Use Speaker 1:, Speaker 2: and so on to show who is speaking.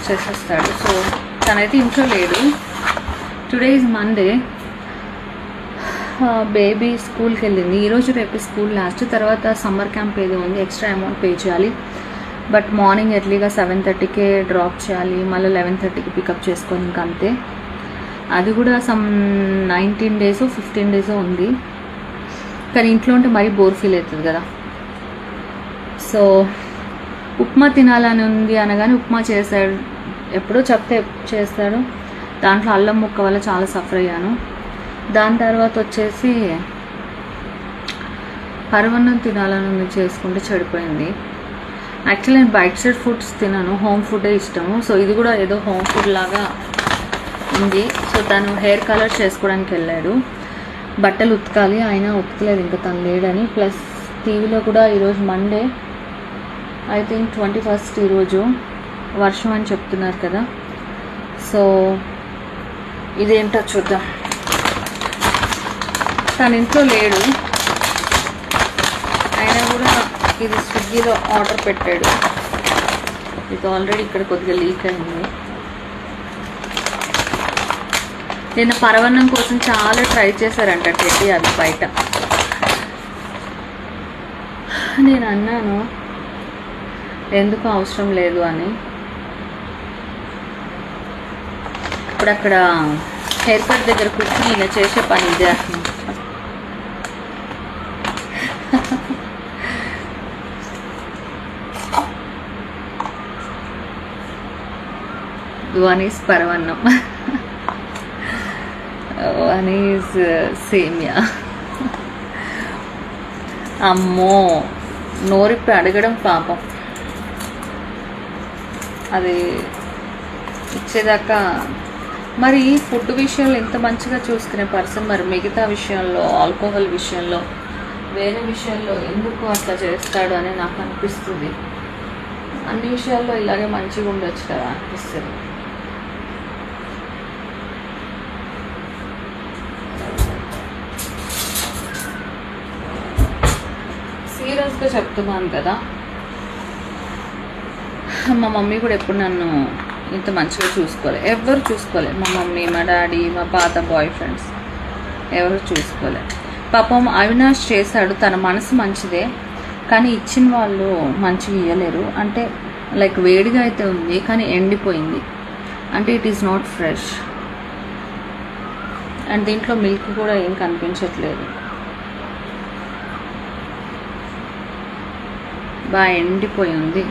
Speaker 1: చేసేస్తాడు. సో తనైతే ఇంట్లో లేడు. Today is Monday. బేబీ స్కూల్కి వెళ్ళింది. ఈరోజు రేపు స్కూల్ లాస్ట్. తర్వాత సమ్మర్ క్యాంప్ ఏదో ఉంది, ఎక్స్ట్రా అమౌంట్ పే చేయాలి. బట్ మార్నింగ్ ఎర్లీగా 7:30కే డ్రాప్ చేయాలి, మళ్ళీ 11:30కి పికప్ చేసుకొని ఇంకా అంతే. అది కూడా సమ్ 19 days 15 days ఉంది. కానీ ఇంట్లో ఉంటే మరీ బోర్ ఫీల్ అవుతుంది కదా. సో ఉప్మా తినాలని ఉంది అనగానే ఉప్మా చేశాడు. ఎప్పుడో చెప్తే చేస్తాడు. దాంట్లో అల్లం ముక్క వల్ల చాలా సఫర్ అయ్యాను. దాని తర్వాత వచ్చేసి పరవన్నం తినాలని ఉంది, చేసుకుంటే చెడిపోయింది. యాక్చువల్లీ నేను బయట సైడ్ ఫుడ్స్ తినను, హోమ్ ఫుడే ఇష్టము. సో ఇది కూడా ఏదో హోమ్ ఫుడ్ లాగా ఉంది. సో తను హెయిర్ కలర్ చేసుకోవడానికి వెళ్ళాడు. బట్టలు ఉతకాలి, ఆయన ఉతకలేదు ఇంకా తను లేడని. ప్లస్ టీవీలో కూడా ఈరోజు మండే, ఐ థింక్ 21st ఈరోజు వర్షం అని చెప్తున్నారు కదా. సో ఇదేంటో చూద్దాం. తన ఇంట్లో లేడు, అయినా కూడా ఇది స్విగ్గీలో ఆర్డర్ పెట్టాడు. ఇది ఆల్రెడీ ఇక్కడ కొద్దిగా లీక్ అయింది. నిన్న పరవన్నం కోసం చాలా ట్రై చేశారంట టెడ్డీ, అది బయట. నేను అన్నాను ఎందుకు అవసరం లేదు అని. ఇప్పుడు అక్కడ హెయిర్ కట్ దగ్గర కూర్చుని ఇలా చేసే పని ఇదే. వన్ ఈజ్ పరవన్నం, వన్ ఈజ్ సేమియా. అమ్మో నోరిప్పి అడగడం పాపం. అది ఇచ్చేదాకా మరి ఫుడ్ విషయంలో ఎంత మంచిగా చూసుకునే పర్సన్ మరి మిగతా విషయంలో, ఆల్కహాల్ విషయంలో, వేరే విషయంలో ఎందుకు అట్లా చేస్తాడు అని నాకు అనిపిస్తుంది. అన్ని విషయాల్లో ఇలాగే మంచిగా ఉండొచ్చు కదా అనిపిస్తుంది. సీరియస్గా చెప్తున్నాను కదా, మా మమ్మీ కూడా ఎప్పుడు నన్ను ఇంత మంచిగా చూసుకోలేదు. ఎవరు చూసుకోలేదు. మా మమ్మీ, మా డాడీ, మా పాత బాయ్ ఫ్రెండ్స్ ఎవరు చూసుకోలేదు. పాపం అవినాష్ చేశాడు, తన మనసు మంచిదే, కానీ ఇచ్చిన వాళ్ళు మంచిగా ఇవ్వలేరు. అంటే లైక్ వేడిగా అయితే ఉంది కానీ ఎండిపోయింది, అంటే it is not fresh. And దీంట్లో మిల్క్ కూడా ఏం కనిపించట్లేదు, బాగా ఎండిపోయి ఉంది.